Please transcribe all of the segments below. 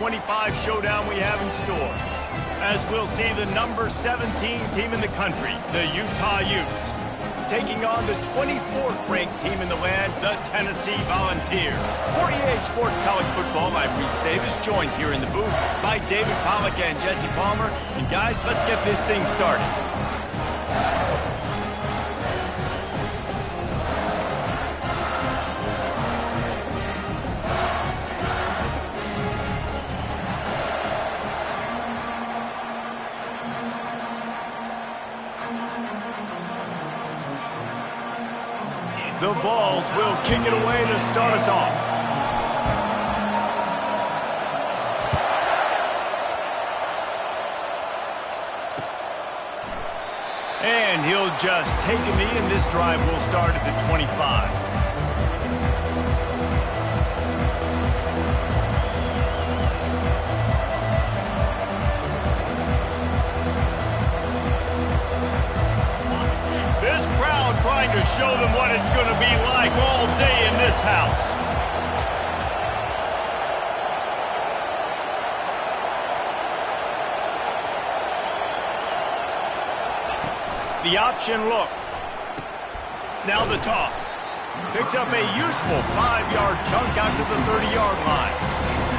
25 showdown we have in store, as we'll see the number 17 team in the country, the Utah Utes, taking on the 24th ranked team in the land, the Tennessee Volunteers. For EA Sports College Football, I'm Reese Davis, joined here in the booth by David Pollack and Jesse Palmer. And guys, let's get this thing started. The Vols will kick it away to start us off. And he'll just take a knee, and this drive will start at the 25. Trying to show them what it's going to be like all day in this house. The option look. Now the toss. Picks up a useful 5-yard chunk out to the 30-yard line.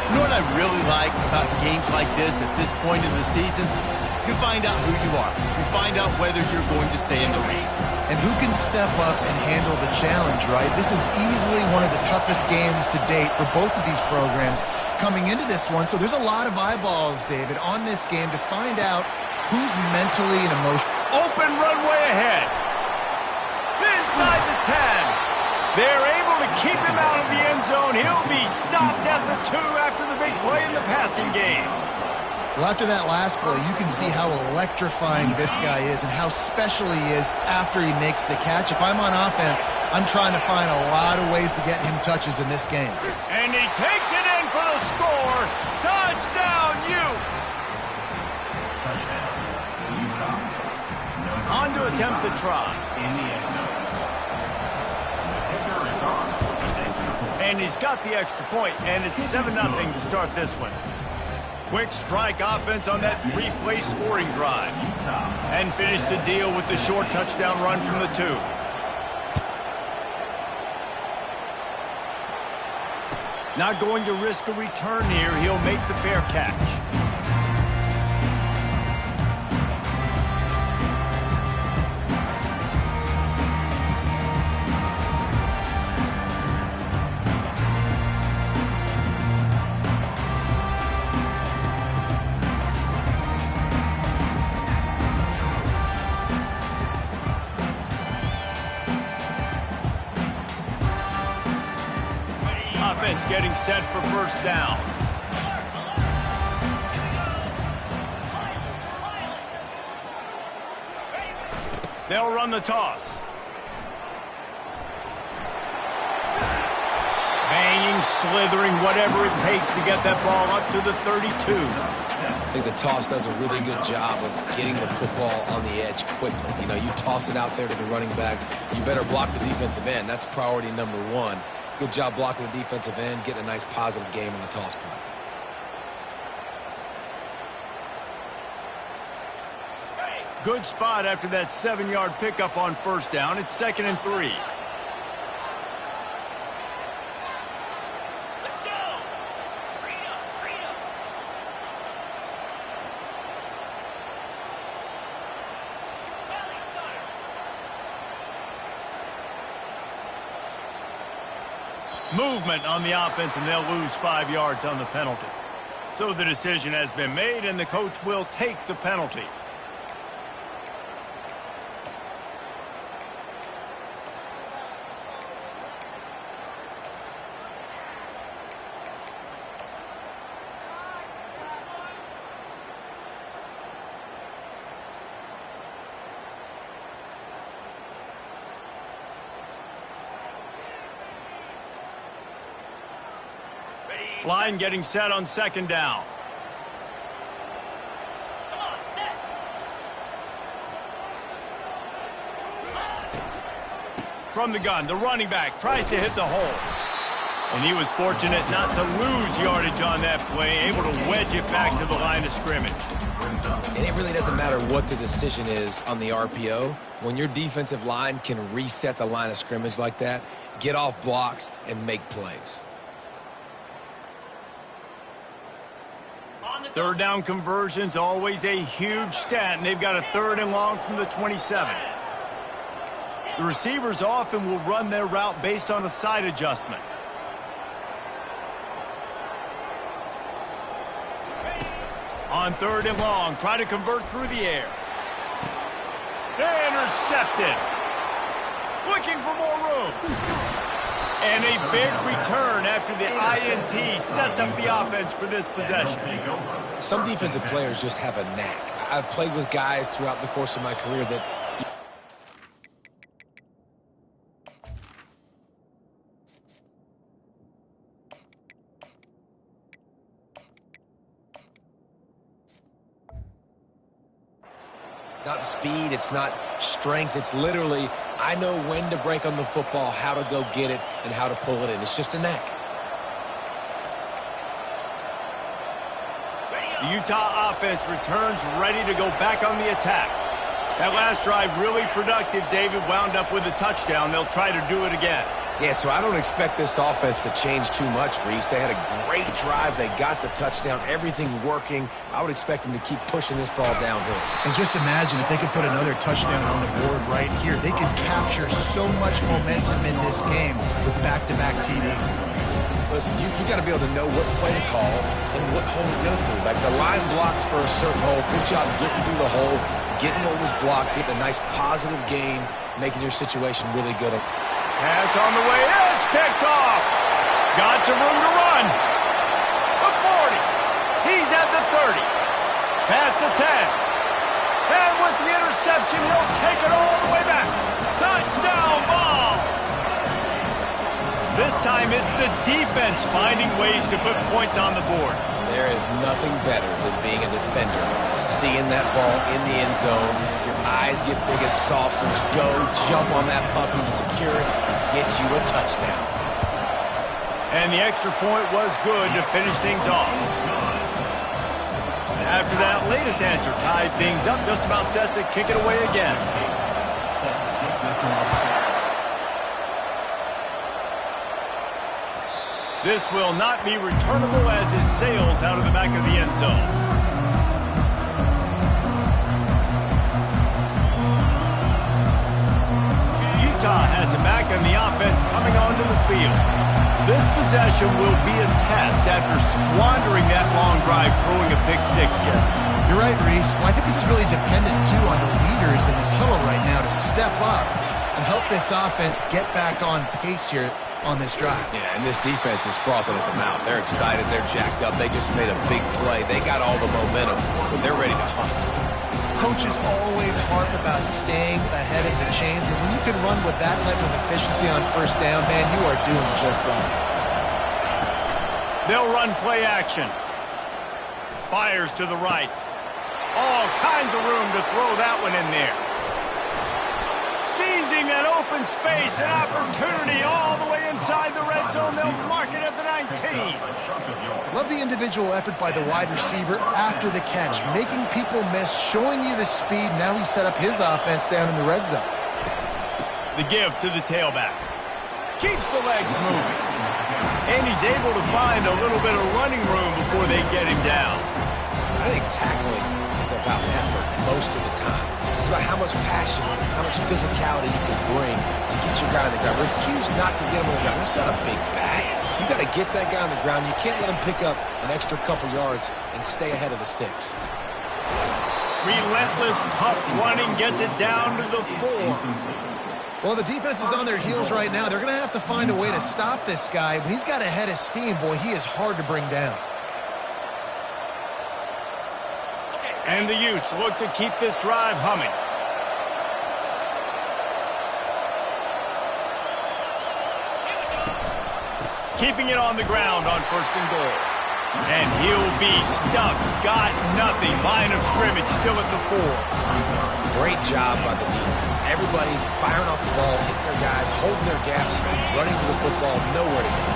You know what I really like about games like this at this point in the season? You find out who you are. You find out whether you're going to stay in the race. And who can step up and handle the challenge, right? This is easily one of the toughest games to date for both of these programs coming into this one. So there's a lot of eyeballs, David, on this game to find out who's mentally and emotionally. Open runway ahead. Inside the 10. They're able to keep him out of the end zone. He'll be stopped at the 2 after the big play in the passing game. Well, after that last play, you can see how electrifying this guy is and how special he is after he makes the catch. If I'm on offense, I'm trying to find a lot of ways to get him touches in this game. And he takes it in for the score. Touchdown, Utes! On to attempt the try. And he's got the extra point, and it's 7-0 to start this one. Quick strike offense on that 3-play scoring drive. And finish the deal with the short touchdown run from the 2. Not going to risk a return here. He'll make the fair catch. Offense getting set for first down. They'll run the toss. Banging, slithering, whatever it takes to get that ball up to the 32. I think the toss does a really good job of getting the football on the edge quickly. You know, you toss it out there to the running back, you better block the defensive end. That's priority number 1. Good job blocking the defensive end, getting a nice positive game on the toss play. Good spot after that 7-yard pickup on first down. It's 2nd and 3. Let's go! Freedom! Movement on the offense, and they'll lose 5 yards on the penalty. So the decision has been made, and the coach will take the penalty. Line getting set on 2nd down. Come on, set. From the gun, the running back tries to hit the hole. And he was fortunate not to lose yardage on that play, able to wedge it back to the line of scrimmage. And it really doesn't matter what the decision is on the RPO. When your defensive line can reset the line of scrimmage like that, get off blocks and make plays. Third down conversion's always a huge stat, and they've got a 3rd and long from the 27. The receivers often will run their route based on a side adjustment. On 3rd and long, try to convert through the air. Intercepted. Looking for more room. And a big return after the INT sets up the offense for this possession. Some defensive players just have a knack. I've played with guys throughout the course of my career that it's not speed, it's not strength, it's literally, I know when to break on the football, how to go get it, and how to pull it in. It's just a knack. The Utah offense returns ready to go back on the attack. That last drive really productive. David wound up with a touchdown. They'll try to do it again. Yeah, so I don't expect this offense to change too much, Reese. They had a great drive. They got the touchdown. Everything working. I would expect them to keep pushing this ball downhill. And just imagine if they could put another touchdown on the board right here. They could capture so much momentum in this game with back-to-back TDs. Listen, you got to be able to know what play to call and what hole to go through. Like the line blocks for a certain hole. Good job getting through the hole, getting what was blocked, getting a nice positive gain, making your situation really good. Pass on the way. It's picked off. Got some room to run. The 40. He's at the 30. Past the 10. And with the interception, he'll take it all the way back. Touchdown ball. This time it's the defense finding ways to put points on the board. There is nothing better than being a defender. Seeing that ball in the end zone, your eyes get big as saucers. Go, jump on that puppy, secure it, get you a touchdown. And the extra point was good to finish things off. After that latest answer tied things up, just about set to kick it away again. This will not be returnable as it sails out of the back of the end zone. Utah has it back and the offense coming onto the field. This possession will be a test after squandering that long drive throwing a pick six, Jesse. You're right, Reese. Well, I think this is really dependent, too, on the leaders in this huddle right now to step up and help this offense get back on pace here on this drive. Yeah, and this defense is frothing at the mouth. They're excited. They're jacked up. They just made a big play. They got all the momentum, so they're ready to hunt. Coaches always harp about staying ahead of the chains, and when you can run with that type of efficiency on first down, man, you are doing just that. They'll run play action. Fires to the right. All kinds of room to throw that one in there. Seizing that open space, an opportunity all the way inside the red zone. They'll mark it at the 19. Love the individual effort by the wide receiver after the catch, making people miss, showing you the speed. Now he set up his offense down in the red zone. The give to the tailback. Keeps the legs moving. And he's able to find a little bit of running room before they get him down. I think tackling is about effort most of the time. It's about how much passion, how much physicality you can bring to get your guy on the ground. Refuse not to get him on the ground. That's not a big bag. You got to get that guy on the ground. You can't let him pick up an extra couple yards and stay ahead of the sticks. Relentless, tough running gets it down to the 4. Well, the defense is on their heels right now. They're going to have to find a way to stop this guy. When he's got a head of steam, boy, he is hard to bring down. And the Utes look to keep this drive humming. Keeping it on the ground on 1st and goal. And he'll be stuck. Got nothing. Line of scrimmage still at the 4. Great job by the defense. Everybody firing off the ball, hitting their guys, holding their gaps, running to the football, nowhere to go.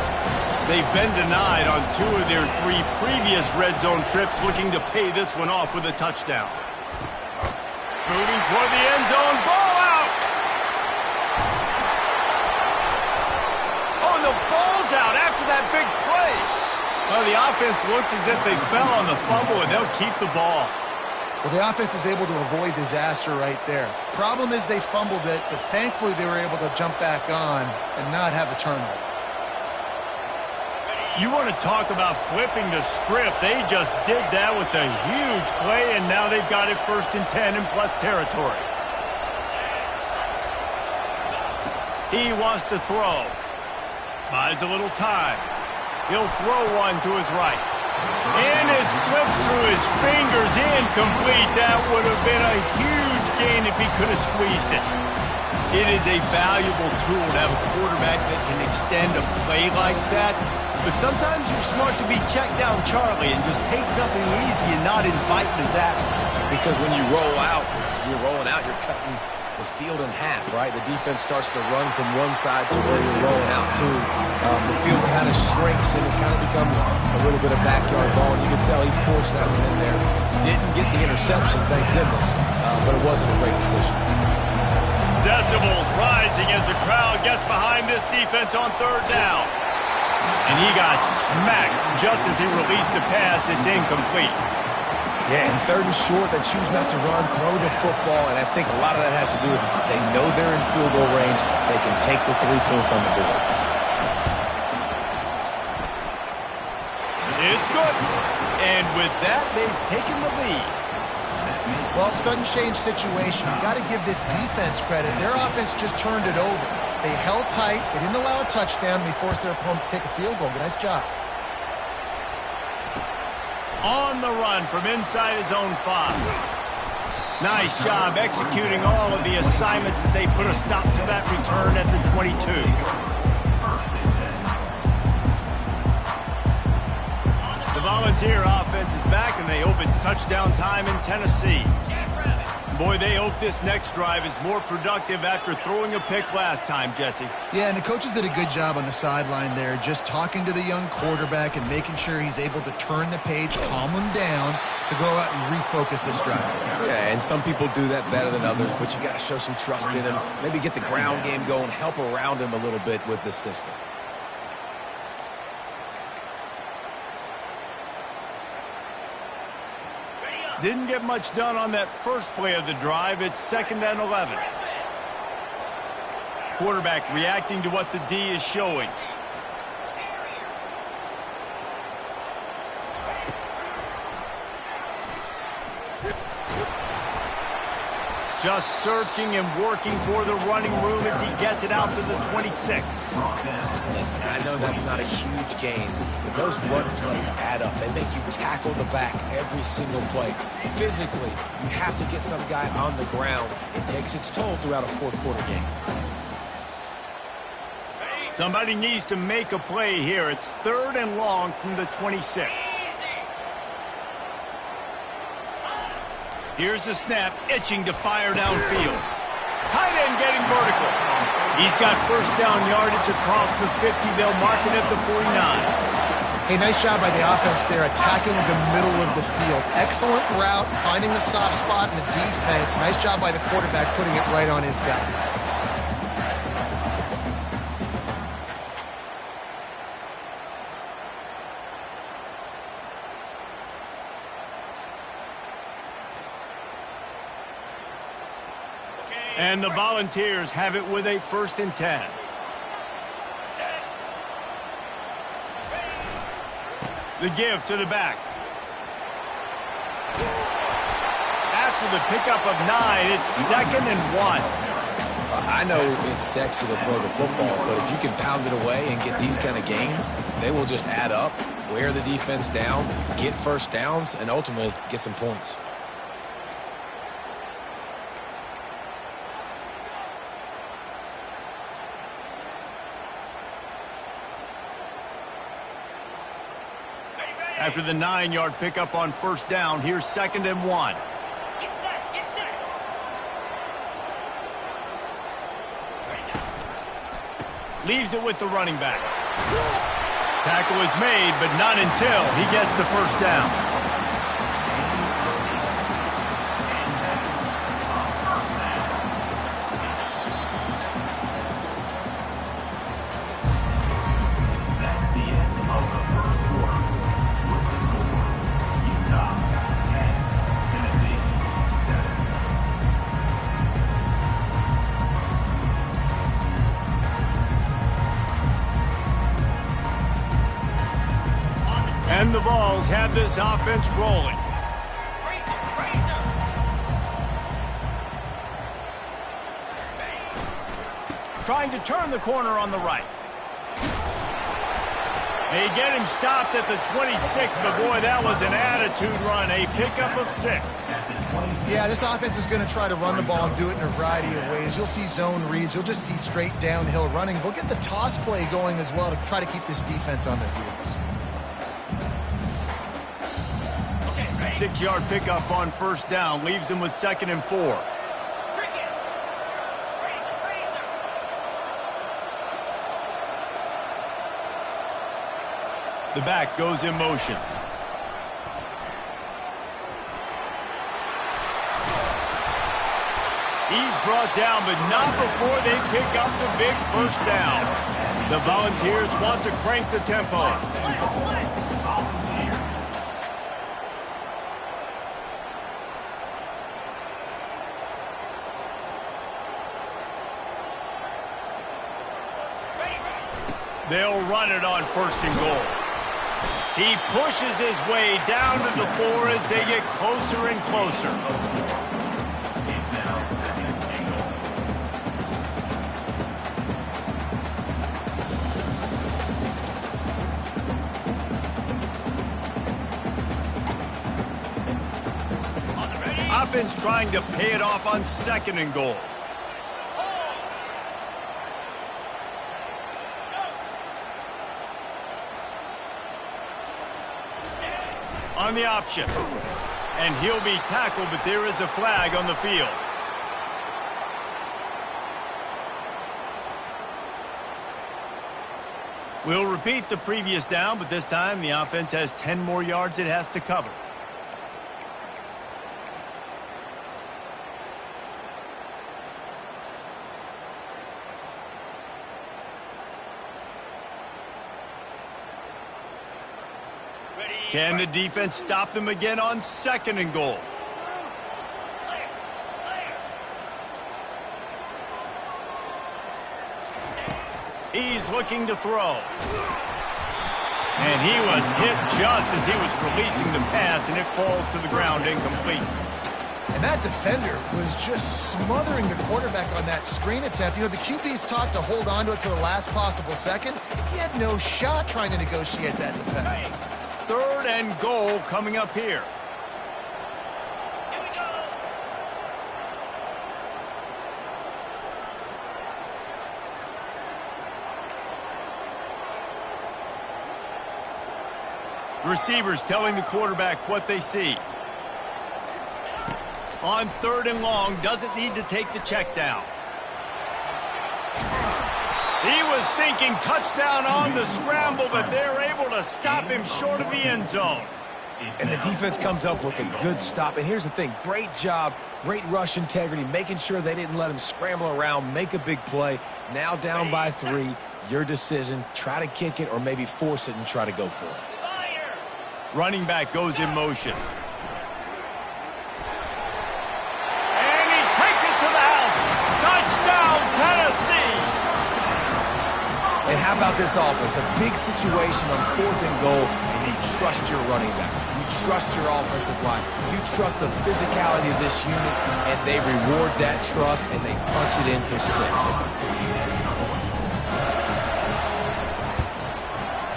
They've been denied on 2 of their 3 previous red zone trips, looking to pay this one off with a touchdown. Moving toward the end zone, ball out! Oh, and the ball's out after that big play. Well, the offense looks as if they fell on the fumble, and they'll keep the ball. Well, the offense is able to avoid disaster right there. Problem is they fumbled it, but thankfully they were able to jump back on and not have a turnover. You want to talk about flipping the script. They just did that with a huge play, and now they've got it 1st and 10 in plus territory. He wants to throw. Buys a little time. He'll throw one to his right. And it slips through his fingers, incomplete. That would have been a huge gain if he could have squeezed it. It is a valuable tool to have a quarterback that can extend a play like that. But sometimes you're smart to be checked down, Charlie, and just take something easy and not invite disaster. Because when you're rolling out, you're cutting the field in half, right? The defense starts to run from one side to where you're rolling out to. The field kind of shrinks, and it kind of becomes a little bit of backyard ball. You can tell he forced that one in there. Didn't get the interception, thank goodness, but it wasn't a great decision. Decibels rising as the crowd gets behind this defense on 3rd down. And he got smacked just as he released the pass. It's incomplete. Yeah, and 3rd and short, they choose not to run, throw the football, and I think a lot of that has to do with they know they're in field goal range. They can take the 3 points on the board. It's good. And with that, they've taken the lead. Well, sudden change situation. You got to give this defense credit. Their offense just turned it over. They held tight. They didn't allow a touchdown. They forced their opponent to take a field goal. Nice job. On the run from inside his own 5. Nice job executing all of the assignments as they put a stop to that return at the 22. The Volunteer offense is back, and they hope it's touchdown time in Tennessee. Boy, they hope this next drive is more productive after throwing a pick last time, Jesse. Yeah, and the coaches did a good job on the sideline there, just talking to the young quarterback and making sure he's able to turn the page, calm him down, to go out and refocus this drive. Yeah, and some people do that better than others, but you got to show some trust in him. Maybe get the ground game going, help around him a little bit with this system. Didn't get much done on that first play of the drive. It's 2nd and 11. Quarterback reacting to what the D is showing. Just searching and working for the running room as he gets it out to the 26. Listen, I know that's not a huge gain, but those run plays add up. They make you tackle the back every single play. Physically, you have to get some guy on the ground. It takes its toll throughout a 4th quarter game. Somebody needs to make a play here. It's 3rd and long from the 26. Here's the snap, itching to fire downfield. Tight end getting vertical. He's got 1st down yardage across the 50. They'll mark it at the 49. Hey, nice job by the offense there, attacking the middle of the field. Excellent route, finding the soft spot in the defense. Nice job by the quarterback putting it right on his guy. And the Volunteers have it with a 1st and 10. The give to the back. After the pickup of 9, it's 2nd and 1. I know it's sexy to throw the football, but if you can pound it away and get these kind of gains, they will just add up, wear the defense down, get 1st downs, and ultimately get some points. After the 9-yard pickup on 1st down, here's 2nd and 1. Get set, get set. Leaves it with the running back. Tackle is made, but not until he gets the first down. And the Vols have this offense rolling. Trying to turn the corner on the right. They get him stopped at the 26, but boy, that was an attitude run. A pickup of 6. Yeah, this offense is going to try to run the ball and do it in a variety of ways. You'll see zone reads. You'll just see straight downhill running. They'll get the toss play going as well to try to keep this defense on their heels. 6-yard pickup on first down leaves them with 2nd and 4. The back goes in motion. He's brought down, but not before they pick up the big first down. The Volunteers want to crank the tempo. They'll run it on 1st and goal. He pushes his way down to the 4 as they get closer and closer. Offense trying to pay it off on 2nd and goal. On the option. And he'll be tackled, but there is a flag on the field. We'll repeat the previous down, but this time the offense has 10 more yards it has to cover. Can the defense stop them again on 2nd and goal? He's looking to throw. And he was hit just as he was releasing the pass, and it falls to the ground incomplete. And that defender was just smothering the quarterback on that screen attempt. You know, the QB's taught to hold on to it to the last possible second. He had no shot trying to negotiate that defender. 3rd and goal coming up here. Here we go. Receivers telling the quarterback what they see. On 3rd and long, doesn't need to take the check down. He was thinking touchdown on the scramble, but they're able to stop him short of the end zone. And the defense comes up with a good stop. And here's the thing, great job, great rush integrity, making sure they didn't let him scramble around, make a big play. Now down by 3, your decision, try to kick it or maybe force it and try to go for it. Running back goes in motion. And he takes it to the house. Touchdown, Tennessee! And how about this offense? A big situation on 4th and goal, and you trust your running back. You trust your offensive line. You trust the physicality of this unit, and they reward that trust, and they punch it in for 6.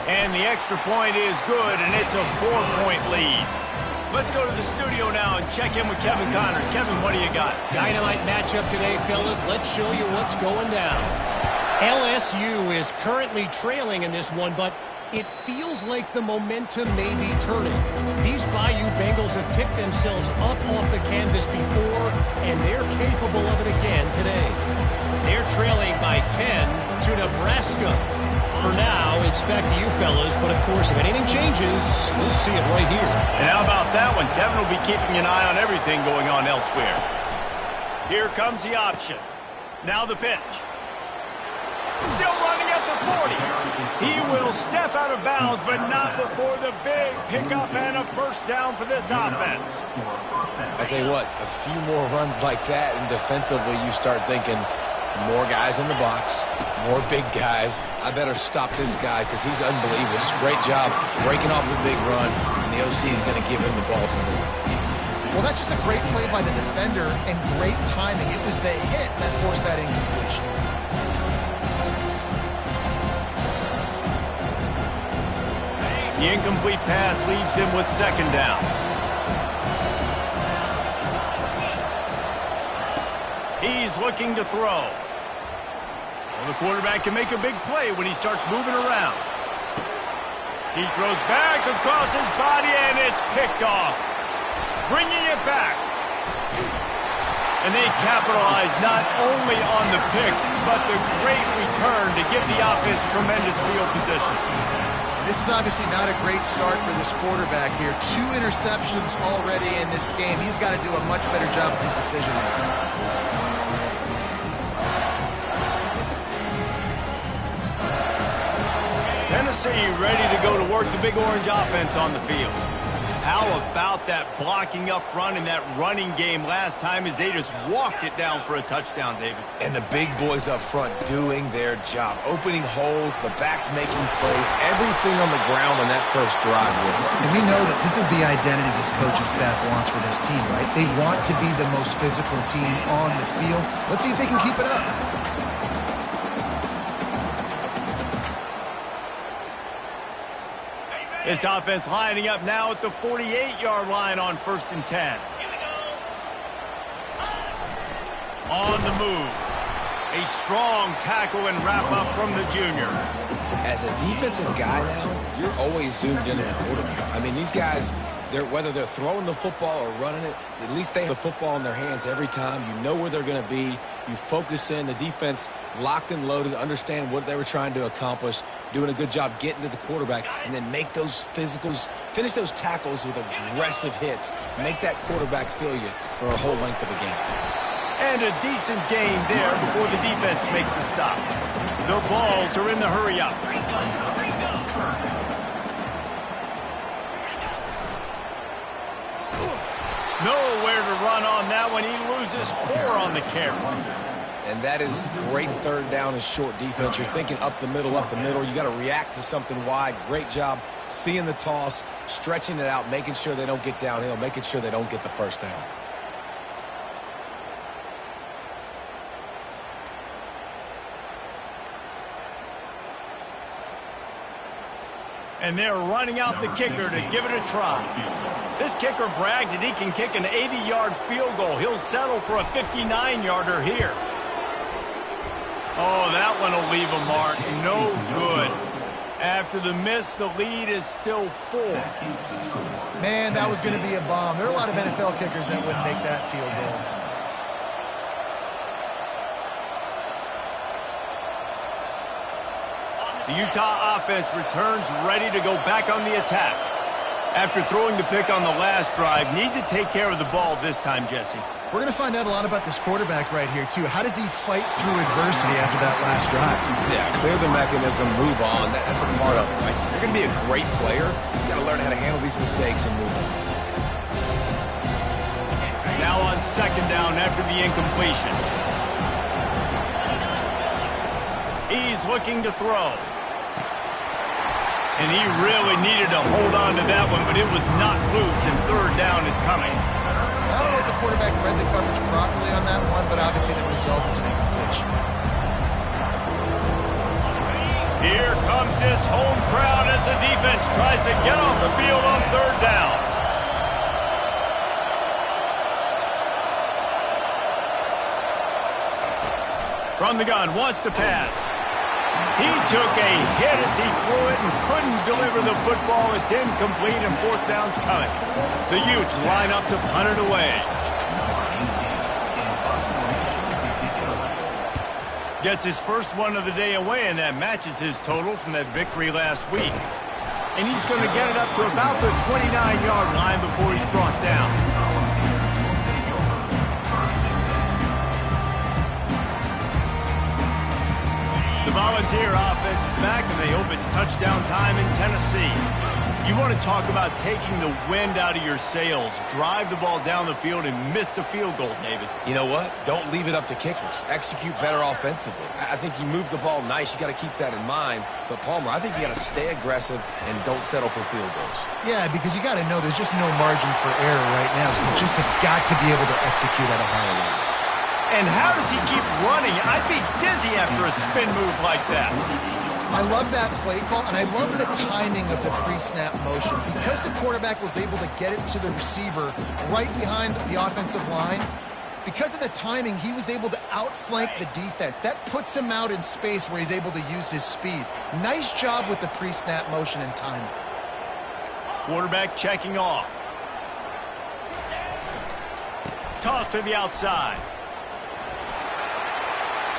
And the extra point is good, and it's a 4-point lead. Let's go to the studio now and check in with Kevin Connors. Kevin, what do you got? Dynamite matchup today, fellas. Let's show you what's going down. LSU is currently trailing in this one, but it feels like the momentum may be turning. These Bayou Bengals Bills have picked themselves up off the canvas before, and they're capable of it again today. They're trailing by 10 to Nebraska. For now, it's back to you fellas, but of course, if anything changes, we'll see it right here. And how about that one? Kevin will be keeping an eye on everything going on elsewhere. Here comes the option. Now the pitch. Still running at the 40. He will step out of bounds, but not before the big pickup and a first down for this offense. I'll tell you what, a few more runs like that, and defensively you start thinking more guys in the box, more big guys. I better stop this guy because he's unbelievable. Just a great job breaking off the big run, and the OC is going to give him the ball somewhere. Well, that's just a great play by the defender and great timing. It was the hit that forced that incompletion. The incomplete pass leaves him with second down. He's looking to throw. Well, the quarterback can make a big play when he starts moving around. He throws back across his body, and it's picked off. Bringing it back. And they capitalize not only on the pick, but the great return to give the offense tremendous field position. This is obviously not a great start for this quarterback here. 2 interceptions already in this game. He's got to do a much better job with his decision making. Tennessee ready to go to work the Big Orange offense on the field. How about that blocking up front and that running game last time as they just walked it down for a touchdown, David? And the big boys up front doing their job. Opening holes, the backs making plays, everything on the ground on that first drive. And we know that this is the identity this coaching staff wants for this team, right? They want to be the most physical team on the field. Let's see if they can keep it up. This offense lining up now at the 48-yard line on 1st and 10. On the move. A strong tackle and wrap-up from the junior. As a defensive guy now, you're always zoomed in on the quarterback. I mean, these guys, whether they're throwing the football or running it, at least they have the football in their hands every time. You know where they're going to be. You focus in. The defense locked and loaded, understand what they were trying to accomplish, doing a good job getting to the quarterback, and then make those physicals, finish those tackles with aggressive hits. Make that quarterback feel you for a whole length of a game. And a decent gain there before the defense makes a stop. The Vols are in the hurry-up. Nowhere to run on that one. He loses 4 on the carry. And that is great third down and short defense. You're thinking up the middle, up the middle. You got to react to something wide. Great job seeing the toss, stretching it out, making sure they don't get downhill, making sure they don't get the first down. And they're running out the kicker to give it a try. This kicker bragged that he can kick an 80-yard field goal. He'll settle for a 59-yarder here. Oh, that one will leave a mark. No good. After the miss, the lead is still 4. Man, that was going to be a bomb. There are a lot of NFL kickers that wouldn't make that field goal. The Utah offense returns ready to go back on the attack. After throwing the pick on the last drive, need to take care of the ball this time, Jesse. We're going to find out a lot about this quarterback right here, too. How does he fight through adversity after that last drive? Yeah, clear the mechanism, move on. That's a part of it, right? You're going to be a great player. You got to learn how to handle these mistakes and move on. Now on 2nd down after the incompletion. He's looking to throw. And he really needed to hold on to that one, but it was not loose, and 3rd down is coming. I don't know if the quarterback read the coverage properly on that one, but obviously the result is an incompletion. Here comes this home crowd as the defense tries to get off the field on 3rd down. From the gun, wants to pass. He took a hit as he threw it and couldn't deliver the football. It's incomplete and fourth down's coming. The Utes line up to punt it away. Gets his first one of the day away, and that matches his total from that victory last week. And he's going to get it up to about the 29-yard line before he's brought down. The Volunteer offense is back, and they hope it's touchdown time in Tennessee. You want to talk about taking the wind out of your sails. Drive the ball down the field and miss the field goal, David. You know what? Don't leave it up to kickers. Execute better offensively. I think you move the ball nice. You got to keep that in mind. But, Palmer, I think you got to stay aggressive and don't settle for field goals. Yeah, because you got to know there's just no margin for error right now. You just have got to be able to execute at a higher level. And how does he keep running? I'd be dizzy after a spin move like that. I love that play call, and I love the timing of the pre-snap motion. Because the quarterback was able to get it to the receiver right behind the offensive line, because of the timing, he was able to outflank the defense. That puts him out in space where he's able to use his speed. Nice job with the pre-snap motion and timing. Quarterback checking off. Toss to the outside.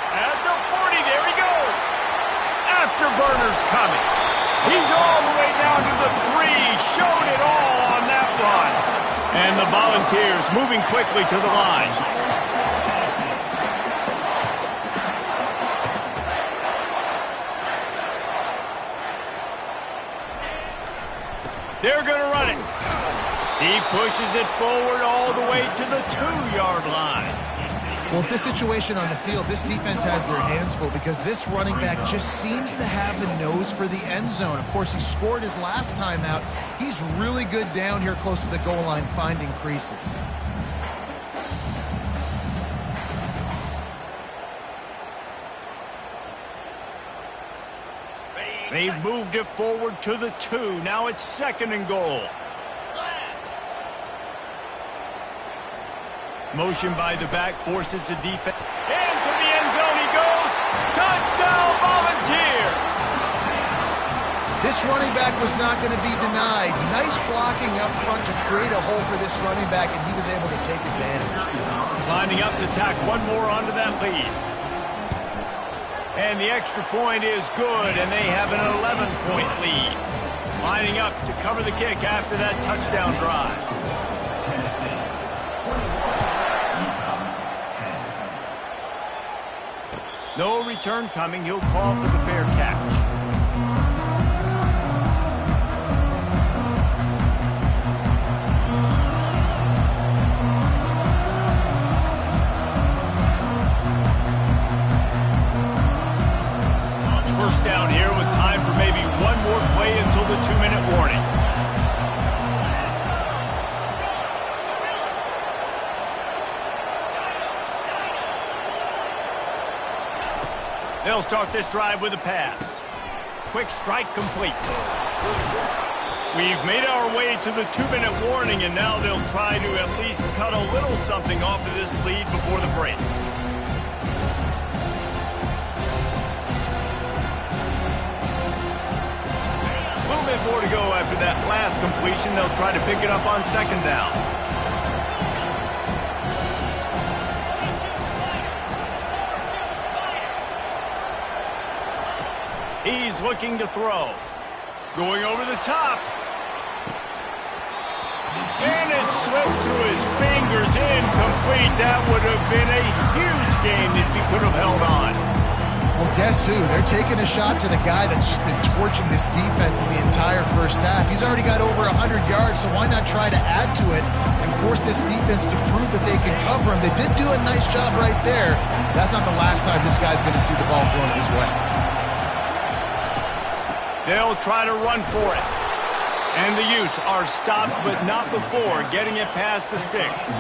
At the 40, there he goes. Afterburner's coming. He's all the way down to the 3. Showed it all on that run. And the Volunteers moving quickly to the line. They're going to run it. He pushes it forward all the way to the 2-yard line. Well, with this situation on the field, this defense has their hands full because this running back just seems to have the nose for the end zone. Of course, he scored his last time out. He's really good down here close to the goal line finding creases. They've moved it forward to the 2. Now it's 2nd and goal. Motion by the back forces the defense. Into the end zone he goes. Touchdown, Volunteers! This running back was not going to be denied. Nice blocking up front to create a hole for this running back, and he was able to take advantage. Lining up to tack one more onto that lead. And the extra point is good, and they have an 11-point lead. Lining up to cover the kick after that touchdown drive. No return coming. He'll call for the fair catch. First down here with time for maybe one more play until the 2-minute warning. They'll start this drive with a pass. Quick strike complete. We've made our way to the 2-minute warning, and now they'll try to at least cut a little something off of this lead before the break. A little bit more to go after that last completion. They'll try to pick it up on 2nd down. He's looking to throw. Going over the top. And it slips through his fingers, incomplete. That would have been a huge game if he could have held on. Well, guess who? They're taking a shot to the guy that's just been torching this defense in the entire first half. He's already got over 100 yards, so why not try to add to it and force this defense to prove that they can cover him? They did do a nice job right there. That's not the last time this guy's going to see the ball thrown his way. They'll try to run for it. And the Utes are stopped, but not before getting it past the sticks.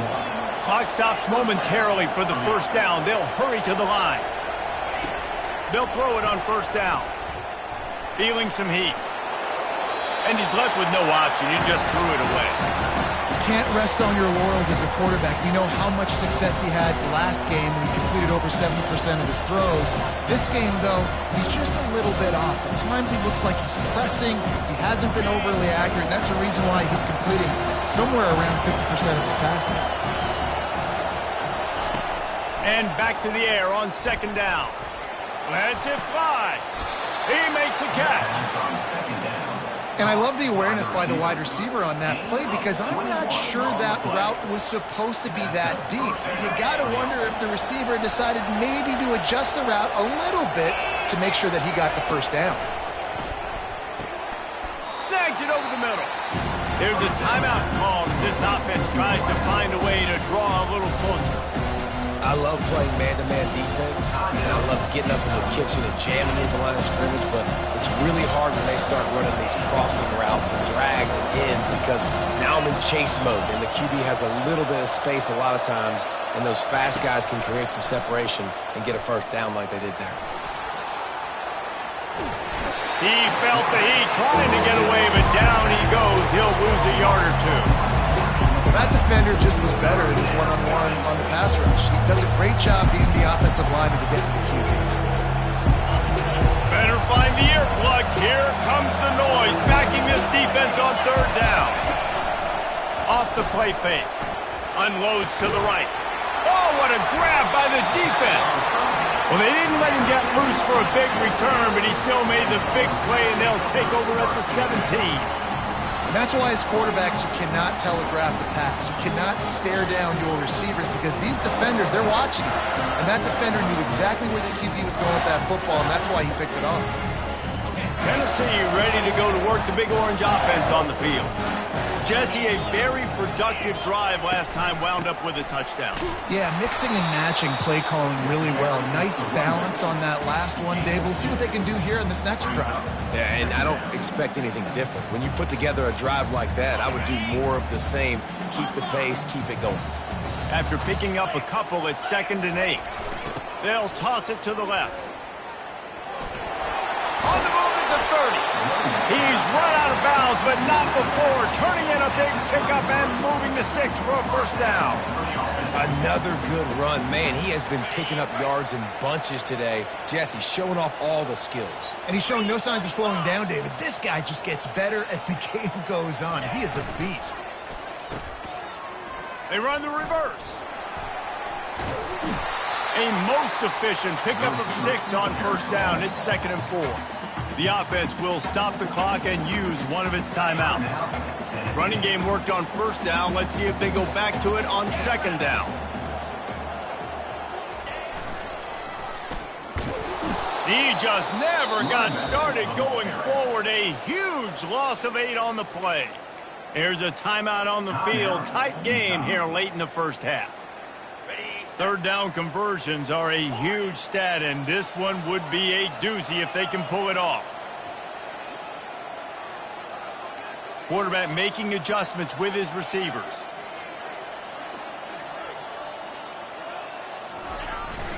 Clock stops momentarily for the first down. They'll hurry to the line. They'll throw it on first down. Feeling some heat. And he's left with no option. He just threw it away. can't rest on your laurels as a quarterback. We know how much success he had last game when he completed over 70% of his throws. This game, though, he's just a little bit off. At times he looks like he's pressing. He hasn't been overly accurate. That's the reason why he's completing somewhere around 50% of his passes. And back to the air on second down. Lets it fly. He makes a catch. And I love the awareness by the wide receiver on that play because I'm not sure that route was supposed to be that deep. You got to wonder if the receiver decided maybe to adjust the route a little bit to make sure that he got the first down. Snags it over the middle. There's a timeout called as this offense tries to find a way to draw a little closer. I love playing man-to-man defense, and I love getting up in the kitchen and jamming into the line of scrimmage, but it's really hard when they start running these crossing routes and drags and ends because now I'm in chase mode, and the QB has a little bit of space a lot of times, and those fast guys can create some separation and get a first down like they did there. He felt the heat trying to get away, but down he goes. He'll lose a yard or two. That defender just was better in his one-on-one on the pass rush. He does a great job being the offensive lineman to get to the QB. Better find the earplugs. Here comes the noise, backing this defense on third down. Off the play fake. Unloads to the right. Oh, what a grab by the defense. Well, they didn't let him get loose for a big return, but he still made the big play, and they'll take over at the 17. And that's why as quarterbacks, you cannot telegraph the pass. You cannot stare down your receivers because these defenders, they're watching you. And that defender knew exactly where the QB was going with that football, and that's why he picked it off. Tennessee ready to go to work the Big Orange offense on the field. Jesse, a very productive drive last time, wound up with a touchdown. Yeah, mixing and matching play calling really well. Nice balance on that last one, Dave. We'll see what they can do here in this next drive. Yeah, and I don't expect anything different. When you put together a drive like that, I would do more of the same. Keep the pace, keep it going. After picking up a couple at 2nd and 8, they'll toss it to the left. On the move at the 30. He's run out of bounds, but not before turning in a big pickup and moving the sticks for a first down. Another good run. Man, he has been picking up yards in bunches today. Jesse showing off all the skills. And he's showing no signs of slowing down, David. This guy just gets better as the game goes on. He is a beast. They run the reverse. A most efficient pickup of 6 on first down. It's 2nd and 4. The offense will stop the clock and use one of its timeouts. Running game worked on first down. Let's see if they go back to it on 2nd down. He just never got started going forward. A huge loss of 8 on the play. Here's a timeout on the field. Tight game here late in the first half. Third down conversions are a huge stat, and this one would be a doozy if they can pull it off. Quarterback making adjustments with his receivers.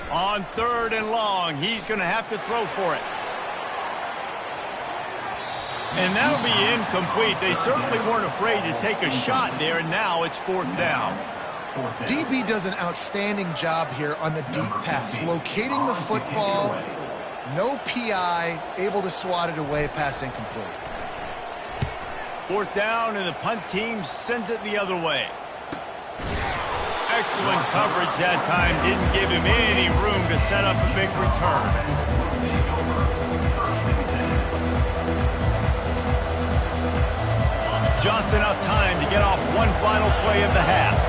On 3rd and long, he's going to have to throw for it. And that'll be incomplete. They certainly weren't afraid to take a shot there, and now it's 4th down. DB does an outstanding job here on the deep pass, locating the football, no PI, able to swat it away, pass incomplete. 4th down, and the punt team sends it the other way. Excellent coverage that time. Didn't give him any room to set up a big return. Just enough time to get off one final play of the half.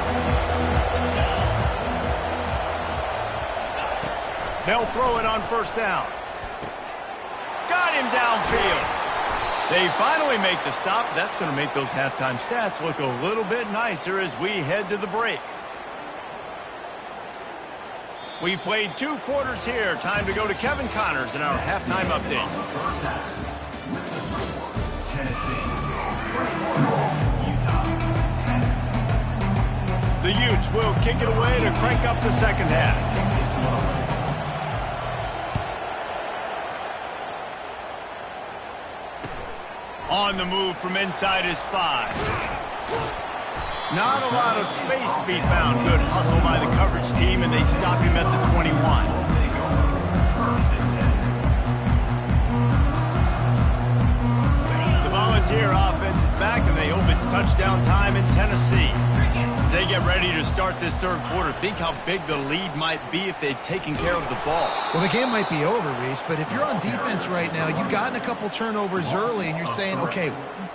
They'll throw it on first down. Got him downfield. They finally make the stop. That's going to make those halftime stats look a little bit nicer as we head to the break. We've played 2 quarters here. Time to go to Kevin Connors in our halftime update. The Utes will kick it away to crank up the second half. On the move from inside his 5. Not a lot of space to be found. Good hustle by the coverage team, and they stop him at the 21. The Volunteer offense is back, and they hope it's touchdown time in Tennessee. As they get ready to start this third quarter, think how big the lead might be if they'd taken care of the ball. Well, the game might be over, Reese, but if you're on defense right now, you've gotten a couple turnovers early, and you're saying, okay,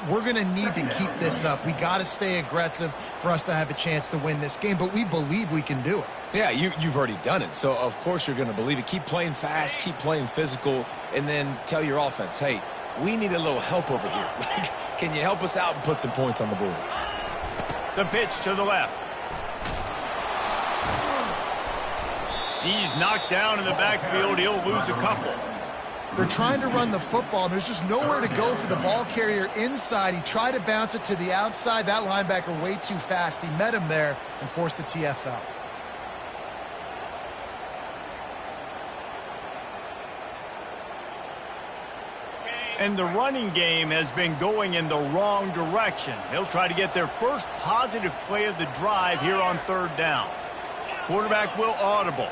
we're going to need to keep this up. We got to stay aggressive for us to have a chance to win this game, but we believe we can do it. Yeah, you've already done it, so of course you're going to believe it. Keep playing fast, keep playing physical, and then tell your offense, hey, we need a little help over here. Can you help us out and put some points on the board? The pitch to the left. He's knocked down in the backfield. He'll lose a couple. They're trying to run the football, and there's just nowhere to go for the ball carrier inside. He tried to bounce it to the outside. That linebacker way too fast. He met him there and forced the TFL. And the running game has been going in the wrong direction. They'll try to get their first positive play of the drive here on third down. Quarterback will audible.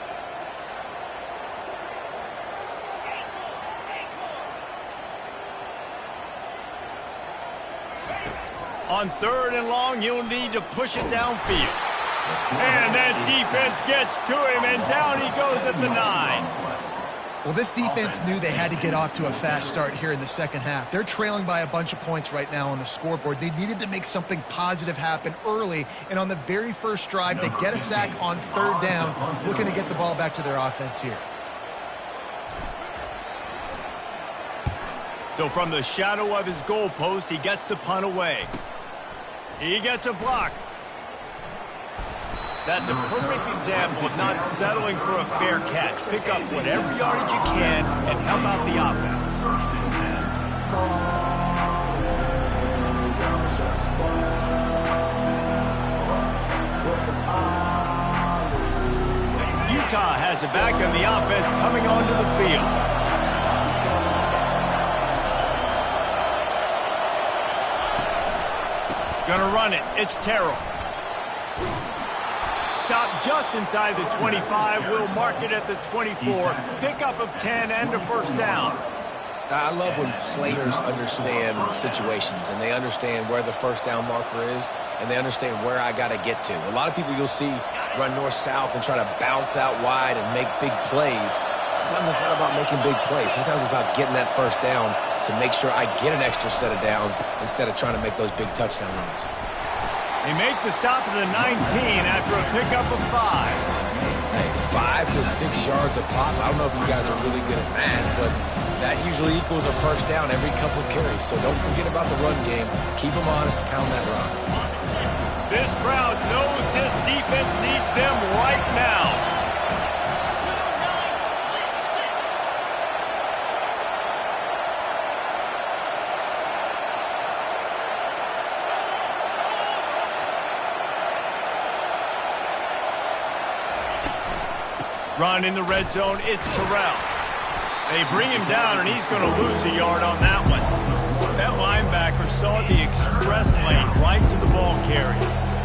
On third and long, he'll need to push it downfield. And that defense gets to him, and down he goes at the 9. Well, this defense knew they had to get off to a fast start here in the second half. They're trailing by a bunch of points right now on the scoreboard. They needed to make something positive happen early, and on the very first drive, they get a sack on third down, looking to get the ball back to their offense here. So from the shadow of his goalpost, he gets the punt away. He gets a block. That's a perfect example of not settling for a fair catch. Pick up whatever yardage you can and help out the offense. Utah has it back on the offense coming onto the field. Gonna run it. It's Terrell. Stop just inside the 25. We'll mark it at the 24. Pickup of 10 and a first down. I love when players understand situations and they understand where the first down marker is and they understand where I got to get to. A lot of people you'll see run north-south and try to bounce out wide and make big plays. Sometimes it's not about making big plays. Sometimes it's about getting that first down to make sure I get an extra set of downs instead of trying to make those big touchdown runs. They make the stop at the 19 after a pickup of 5. Hey, 5 to 6 yards a pop. I don't know if you guys are really good at math, but that usually equals a first down every couple of carries. So don't forget about the run game. Keep them honest, pound that rock. This crowd knows this defense needs them right now. Run in the red zone, it's Terrell. They bring him down, and he's going to lose a yard on that one. That linebacker saw the express lane right to the ball carrier.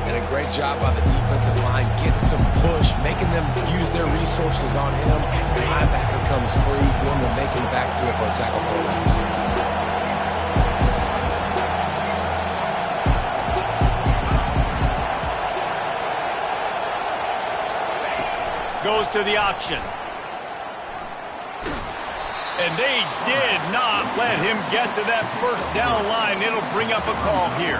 And a great job by the defensive line, getting some push, making them use their resources on him. The linebacker comes free, going to make him backfield for a tackle for a loss. Goes to the option. And they did not let him get to that first down line. It'll bring up a call here.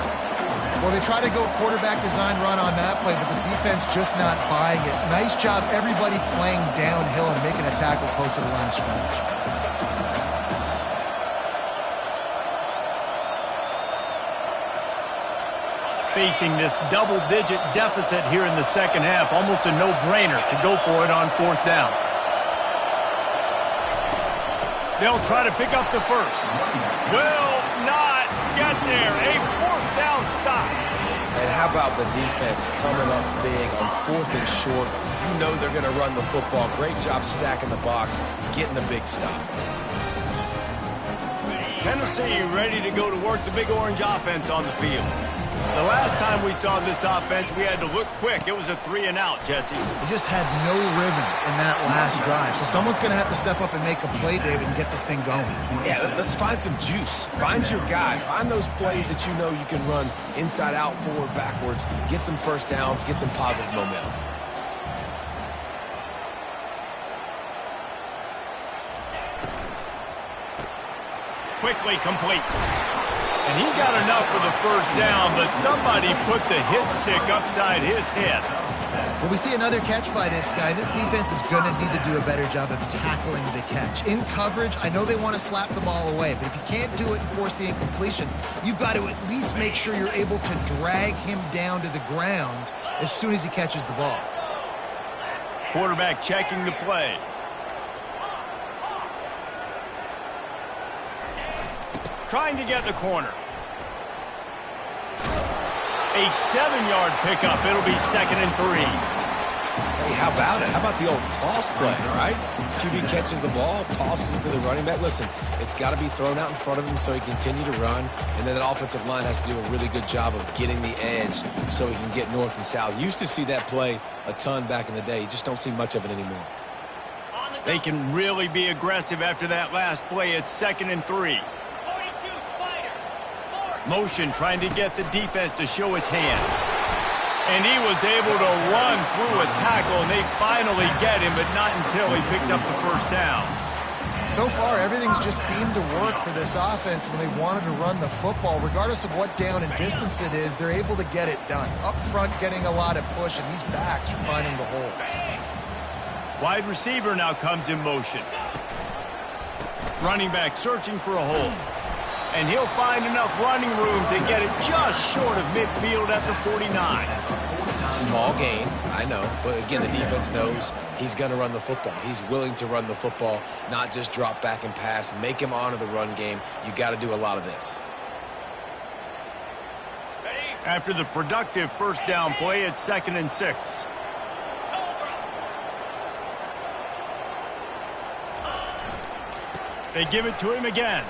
Well, they try to go quarterback design run on that play, but the defense just not buying it. Nice job, everybody playing downhill and making a tackle close to the line of scrimmage. Facing this double-digit deficit here in the second half, almost a no-brainer to go for it on fourth down. They'll try to pick up the first. Will not get there. A fourth down stop. And how about the defense coming up big on fourth and short? You know they're going to run the football. Great job stacking the box, getting the big stop. Tennessee ready to go to work the Big Orange offense on the field. The last time we saw this offense, we had to look quick. It was a 3-and-out, Jesse. They just had no rhythm in that last drive. So someone's going to have to step up and make a play, David, and get this thing going. Yeah, let's find some juice. Find your guy. Find those plays that you know you can run inside out, forward, backwards. Get some first downs. Get some positive momentum. Quickly complete. And he got enough for the first down, but somebody put the hit stick upside his head. Well, we see another catch by this guy. This defense is going to need to do a better job of tackling the catch. In coverage, I know they want to slap the ball away, but if you can't do it and force the incompletion, you've got to at least make sure you're able to drag him down to the ground as soon as he catches the ball. Quarterback checking the play. Trying to get the corner. A 7-yard pickup. It'll be 2nd and 3. Hey, how about it? How about the old toss play, right? QB catches the ball, tosses it to the running back. Listen, it's got to be thrown out in front of him so he can continue to run, and then that offensive line has to do a really good job of getting the edge so he can get north and south. Used to see that play a ton back in the day. You just don't see much of it anymore. They can really be aggressive after that last play. It's 2nd and 3. Motion trying to get the defense to show his hand. And he was able to run through a tackle, and they finally get him, but not until he picks up the first down. So far, everything's just seemed to work for this offense when they wanted to run the football. Regardless of what down and distance it is, they're able to get it done. Up front, getting a lot of push, and these backs are finding the holes. Wide receiver now comes in motion. Running back searching for a hole. And he'll find enough running room to get it just short of midfield at the 49. Small gain, I know. But again, the defense knows he's going to run the football. He's willing to run the football, not just drop back and pass. Make him honor the run game. You got to do a lot of this. After the productive first down play, it's 2nd and 6. They give it to him again.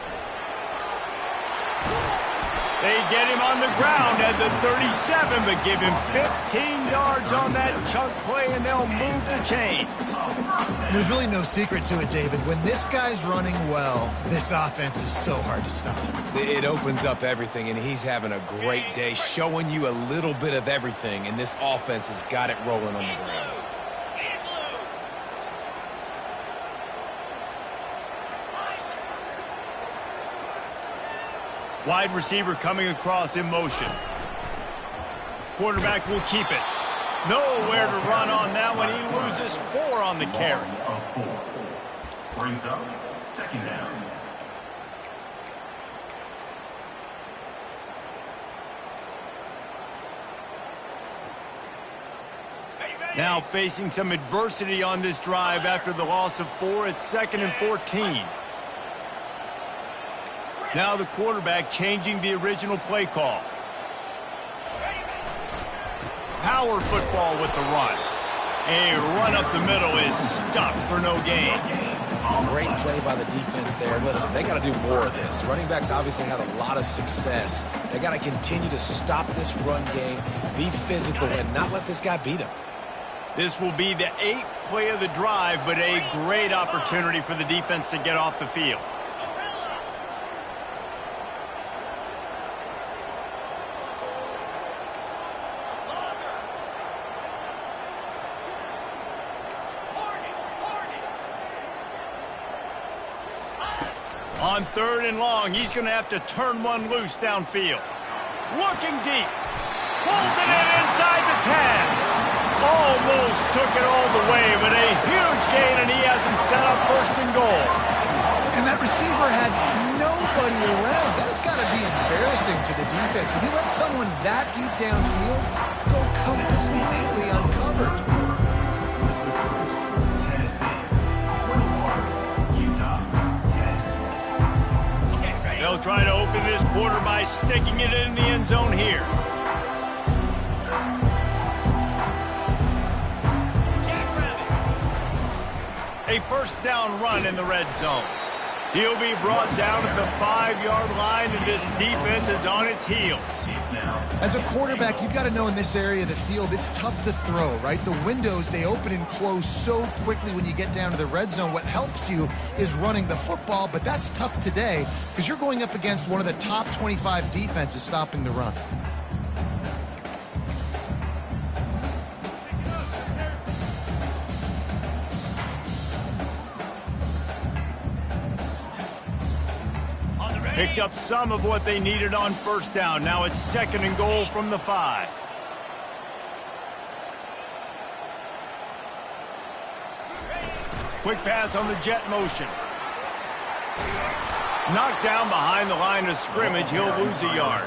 They get him on the ground at the 37, but give him 15 yards on that chunk play, and they'll move the chains. There's really no secret to it, David. When this guy's running well, this offense is so hard to stop. It opens up everything, and he's having a great day, showing you a little bit of everything, and this offense has got it rolling on the ground. Wide receiver coming across in motion. Quarterback will keep it. Nowhere to run on that one. He loses 4 on the carry. Brings up 2nd down. Now facing some adversity on this drive after the loss of 4. It's 2nd and 14. Now the quarterback changing the original play call. Power football with the run. A run up the middle is stuck for no gain. Great play by the defense there. Listen, they got to do more of this. Running backs obviously had a lot of success. They got to continue to stop this run game, be physical, and not let this guy beat him. This will be the 8th play of the drive, but a great opportunity for the defense to get off the field. On 3rd and long, he's going to have to turn one loose downfield. Looking deep. Pulls it in inside the 10. Almost took it all the way, but a huge gain, and he has him set up 1st and goal. And that receiver had nobody around. That has got to be embarrassing to the defense. When you let someone that deep downfield go completely uncovered. They'll try to open this quarter by sticking it in the end zone here. A 1st down run in the red zone. He'll be brought down at the 5-yard line, and this defense is on its heels. As a quarterback, you've got to know in this area of the field, it's tough to throw, right? The windows, they open and close so quickly when you get down to the red zone. What helps you is running the football, but that's tough today because you're going up against one of the top 25 defenses stopping the run. Picked up some of what they needed on first down. Now it's 2nd and goal from the 5. Quick pass on the jet motion. Knocked down behind the line of scrimmage. He'll lose a yard.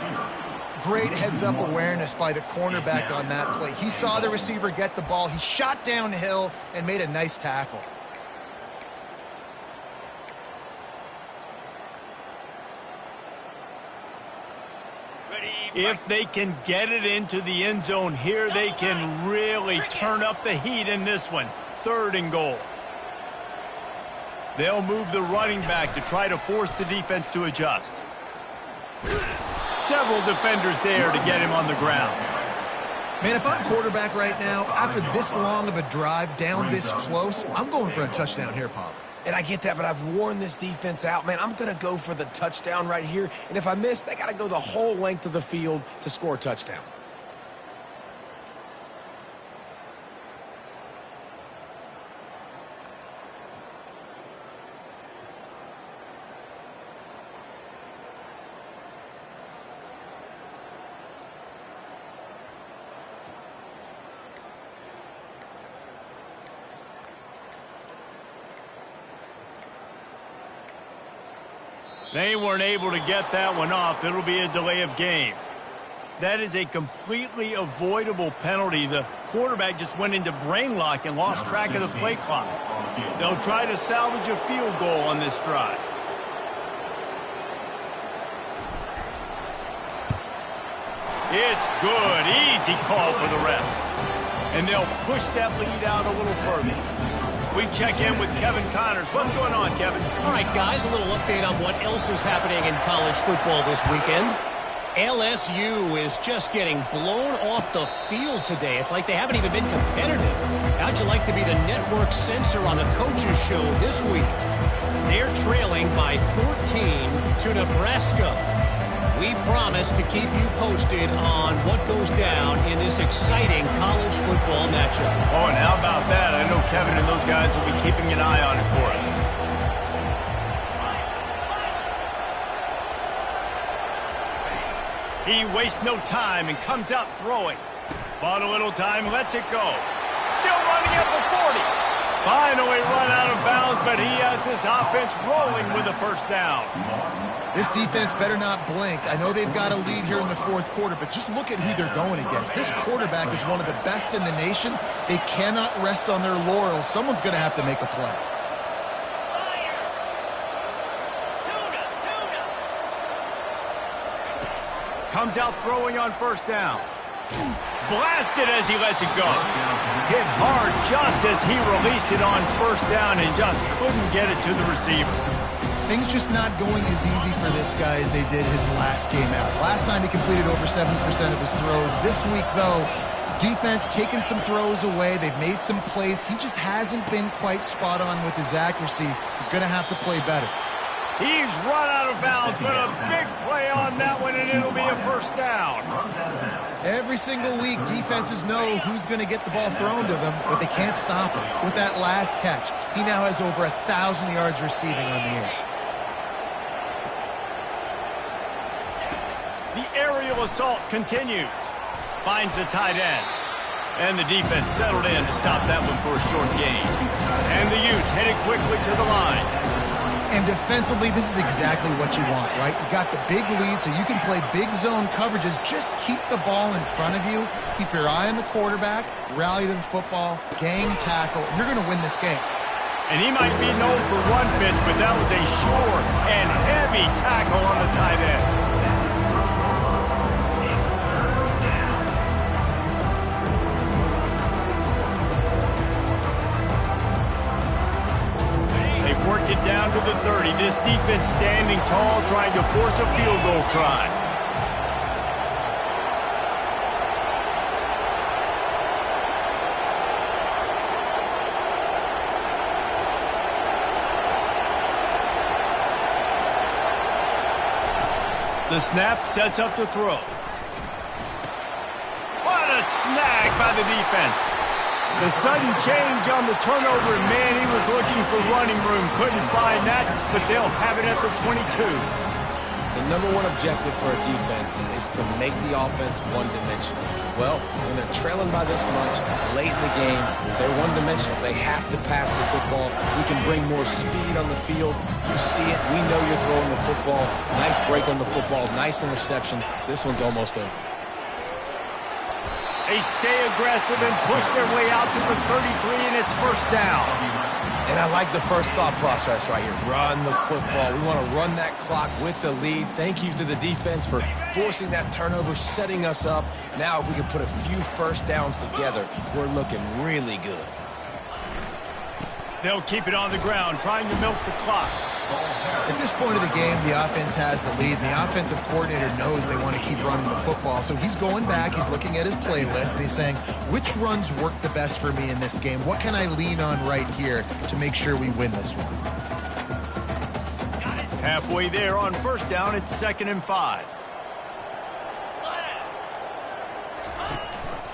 Great heads-up awareness by the cornerback on that play. He saw the receiver get the ball. He shot downhill and made a nice tackle. If they can get it into the end zone here, they can really turn up the heat in this one. 3rd and goal. They'll move the running back to try to force the defense to adjust. Several defenders there to get him on the ground. Man, if I'm quarterback right now, after this long of a drive down this close, I'm going for a touchdown here, Pollard. And I get that, but I've worn this defense out. Man, I'm going to go for the touchdown right here. And if I miss, they got to go the whole length of the field to score a touchdown. They weren't able to get that one off. It'll be a delay of game. That is a completely avoidable penalty. The quarterback just went into brain lock and lost track of the play clock. They'll try to salvage a field goal on this drive. It's good. Easy call for the refs. And they'll push that lead out a little further. We check in with Kevin Connors. What's going on, Kevin? All right, guys, a little update on what else is happening in college football this weekend. LSU is just getting blown off the field today. It's like they haven't even been competitive. How'd you like to be the network censor on the coaches show this week? They're trailing by 14 to Nebraska. We promise to keep you posted on what goes down in this exciting college football matchup. Oh, and how about that? I know Kevin and those guys will be keeping an eye on it for us. He wastes no time and comes out throwing. Bought a little time, lets it go. Still running at the 40. Finally run out of bounds, but he has this offense rolling with a first down. This defense better not blink. I know they've got a lead here in the 4th quarter, but just look at who they're going against. This quarterback is one of the best in the nation. They cannot rest on their laurels. Someone's going to have to make a play. Comes out throwing on first down. Blasted as he lets it go. Hit hard just as he released it on first down and just couldn't get it to the receiver. Things just not going as easy for this guy as they did his last game out. Last time he completed over 7% of his throws. This week, though, defense taking some throws away. They've made some plays. He just hasn't been quite spot on with his accuracy. He's going to have to play better. He's run out of bounds, but a big play on that one, and it'll be a first down. Every single week, defenses know who's going to get the ball thrown to them, but they can't stop him. With that last catch, he now has over 1,000 yards receiving on the year. The aerial assault continues. Finds the tight end. And the defense settled in to stop that one for a short gain. And the Utes headed quickly to the line. And defensively, this is exactly what you want, right? You got the big lead, so you can play big zone coverages. Just keep the ball in front of you. Keep your eye on the quarterback. Rally to the football. Gang tackle. And you're going to win this game. And he might be known for one pitch, but that was a sure and heavy tackle on the tight end. Worked it down to the 30. This defense standing tall, trying to force a field goal try. The snap sets up to throw. What a snag by the defense. The sudden change on the turnover, man, he was looking for running room. Couldn't find that, but they'll have it at the 22. The number one objective for a defense is to make the offense one-dimensional. Well, when they're trailing by this much late in the game, they're one-dimensional. They have to pass the football. We can bring more speed on the field. You see it. We know you're throwing the football. Nice break on the football. Nice interception. This one's almost over. They stay aggressive and push their way out to the 33, and it's first down. And I like the first thought process right here. Run the football. We want to run that clock with the lead. Thank you to the defense for forcing that turnover, setting us up. Now if we can put a few first downs together, we're looking really good. They'll keep it on the ground, trying to milk the clock. At this point of the game, the offense has the lead, and the offensive coordinator knows they want to keep running the football. So he's going back, he's looking at his playlist, and he's saying, which runs work the best for me in this game? What can I lean on right here to make sure we win this one? Halfway there on first down, it's 2nd and 5.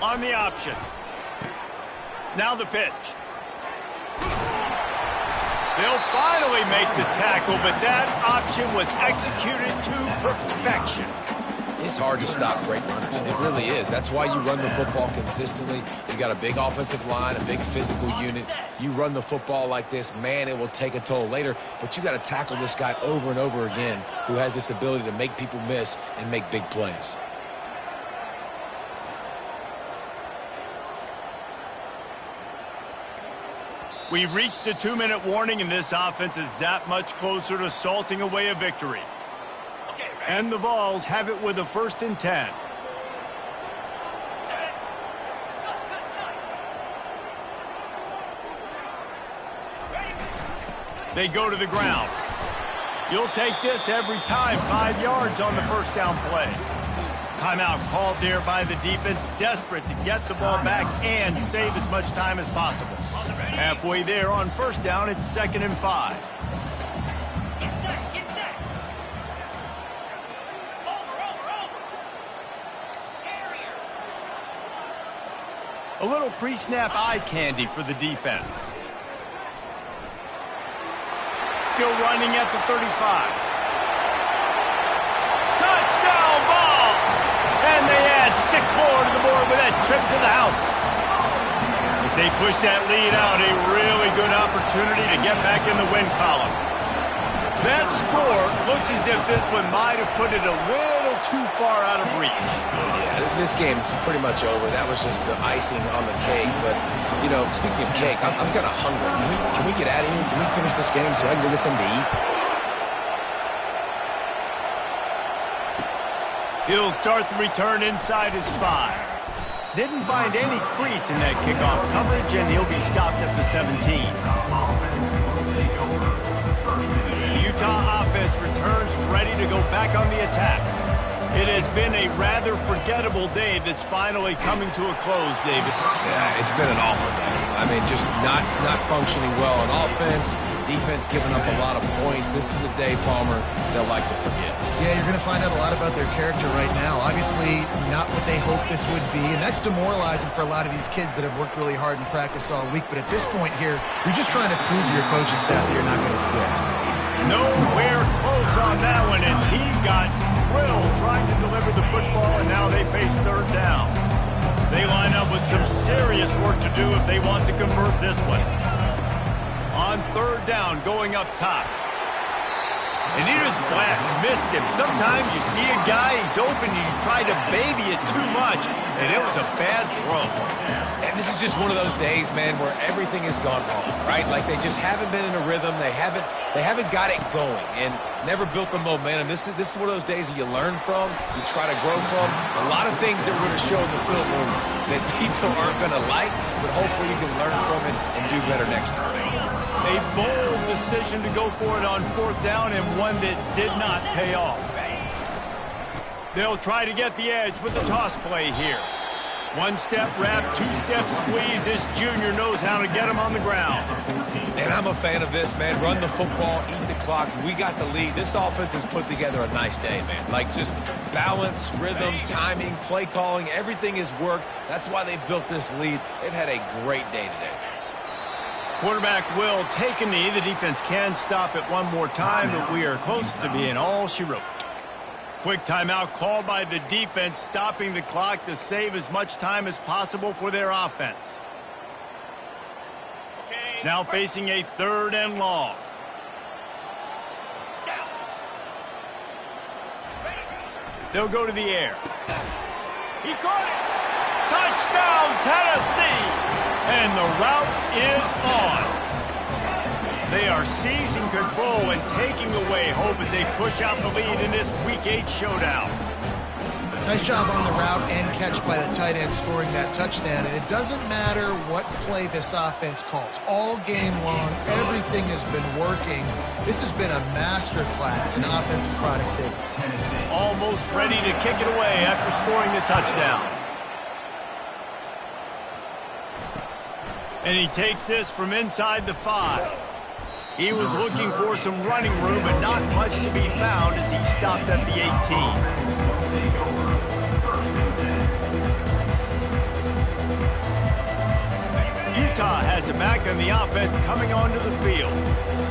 On the option. Now the pitch. They'll finally make the tackle, but that option was executed to perfection. It's hard to stop great runners. It really is. That's why you run the football consistently. You got a big offensive line, a big physical unit. You run the football like this, man, it will take a toll later. But you got to tackle this guy over and over again who has this ability to make people miss and make big plays. We've reached the 2-minute warning, and this offense is that much closer to salting away a victory. And the Vols have it with a 1st and 10. They go to the ground. You'll take this every time. 5 yards on the first down play. Timeout called there by the defense, desperate to get the ball back and save as much time as possible. Halfway there on first down, it's 2nd and 5. Get set. A little pre-snap eye candy for the defense. Still running at the 35. Touchdown ball! And they add 6 more to the board with that trip to the house. As they push that lead out, a really good opportunity to get back in the win column. That score looks as if this one might have put it a little too far out of reach. Yeah, this game's pretty much over. That was just the icing on the cake. But, you know, speaking of cake, I'm kind of hungry. Can we get out of here? Can we finish this game so I can go get something to eat? He'll start the return inside his 5. Didn't find any crease in that kickoff coverage, and he'll be stopped at the 17. The Utah offense returns ready to go back on the attack. It has been a rather forgettable day that's finally coming to a close, David. Yeah, it's been an awful day. I mean, just not functioning well on offense. Defense giving up a lot of points. This is a day, Palmer, they'll like to forget. Yeah, you're going to find out a lot about their character right now. Obviously, not what they hoped this would be, and that's demoralizing for a lot of these kids that have worked really hard in practice all week. But at this point here, you're just trying to prove to your coaching staff that you're not going to quit. Nowhere close on that one as he got drilled trying to deliver the football, and now they face 3rd down. They line up with some serious work to do if they want to convert this one. On 3rd down, going up top. And he just flat missed him. Sometimes you see a guy, he's open, and you try to baby it too much, and it was a bad throw. And this is just one of those days, man, where everything has gone wrong, right? Like they just haven't been in a rhythm. They haven't got it going and never built the momentum. This is one of those days that you learn from, you try to grow from. A lot of things that we're going to show in the film room that people aren't going to like, but hopefully you can learn from it and do better next time. A bold decision to go for it on 4th down and one that did not pay off. They'll try to get the edge with the toss play here. 1-step wrap, 2-step squeeze. This junior knows how to get him on the ground. And I'm a fan of this, man. Run the football, eat the clock. We got the lead. This offense has put together a nice day, man. Like just balance, rhythm, timing, play calling, everything has worked. That's why they've built this lead. They've had a great day today. Quarterback will take a knee. The defense can stop it one more time, but we are close to being all she wrote. Quick timeout called by the defense, stopping the clock to save as much time as possible for their offense. Now facing a 3rd and long. They'll go to the air. He caught it. Touchdown, Tennessee. And the route is on. They are seizing control and taking away hope as they push out the lead in this Week 8 showdown. Nice job on the route and catch by the tight end scoring that touchdown. And it doesn't matter what play this offense calls. All game long, everything has been working. This has been a masterclass in offensive productivity. Almost ready to kick it away after scoring the touchdown. And he takes this from inside the 5. He was looking for some running room, but not much to be found as he stopped at the 18. Utah has it back on the offense coming onto the field.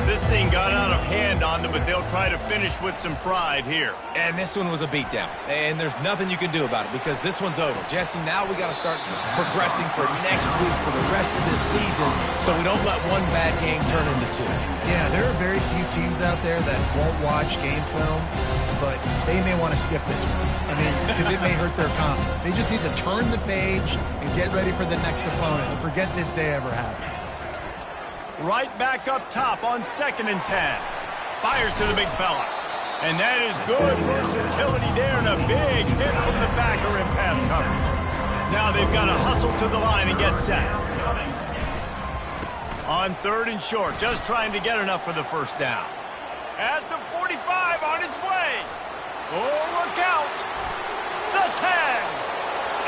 This thing got out of hand on them, but they'll try to finish with some pride here. And this one was a beatdown. And there's nothing you can do about it because this one's over. Jesse, now we got to start progressing for next week for the rest of this season so we don't let one bad game turn into 2. Yeah, there are very few teams out there that won't watch game film, but they may want to skip this one. I mean, because it may hurt their confidence. They just need to turn the page and get ready for the next opponent and forget this day ever happened. Right back up top on 2nd and 10. Fires to the big fella. And that is good versatility there and a big hit from the backer in pass coverage. Now they've got to hustle to the line and get set. On 3rd and short, just trying to get enough for the 1st down. At the 45 on its way. Oh, look out. The 10.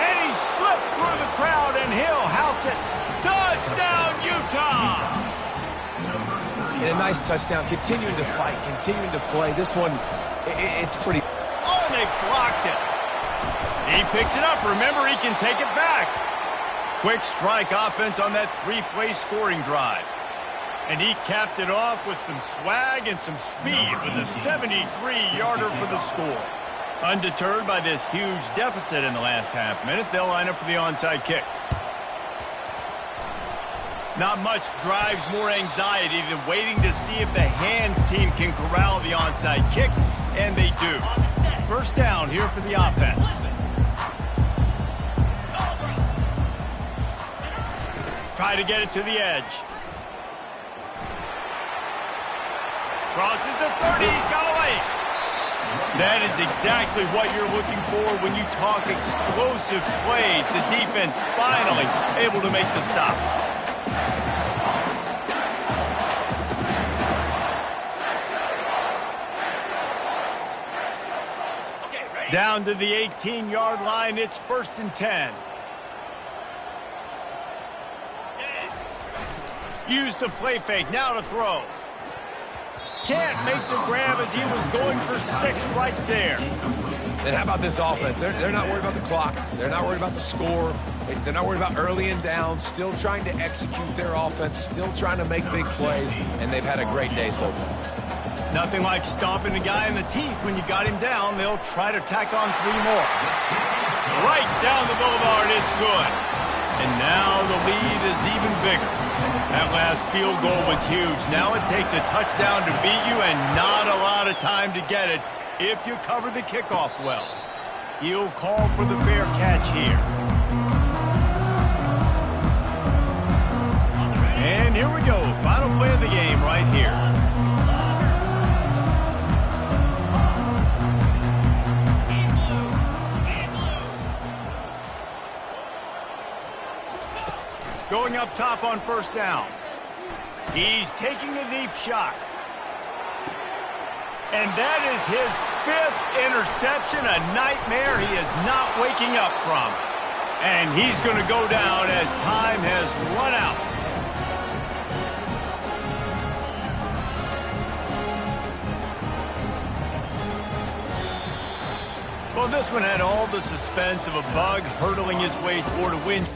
And he slipped through the crowd and he'll house it. Touchdown, Utah! And a nice touchdown, continuing to fight, continuing to play. This one, it's pretty... Oh, they blocked it. He picks it up. Remember, he can take it back. Quick strike offense on that 3-play scoring drive. And he capped it off with some swag and some speed with a 73-yarder for the score. Undeterred by this huge deficit in the last half minute, they'll line up for the onside kick. Not much drives more anxiety than waiting to see if the hands team can corral the onside kick, and they do. 1st down here for the offense. Try to get it to the edge. Crosses the 30, he's got away. That is exactly what you're looking for when you talk explosive plays. The defense finally able to make the stop. Down to the 18-yard line, it's 1st and 10. Use the play fake, now to throw. Can't make the grab as he was going for 6 right there. And how about this offense? They're not worried about the clock. They're not worried about the score. They're not worried about early and down. Still trying to execute their offense. Still trying to make big plays. And they've had a great day so far. Nothing like stomping a guy in the teeth when you got him down. They'll try to tack on 3 more. Right down the boulevard, it's good. And now the lead is even bigger. That last field goal was huge. Now it takes a touchdown to beat you and not a lot of time to get it if you cover the kickoff well. He'll call for the fair catch here. we go. Final play of the game right here. Going up top on first down. He's taking a deep shot. And that is his 5th interception, a nightmare he is not waking up from. And he's going to go down as time has run out. Well, this one had all the suspense of a bug hurtling his way toward a win.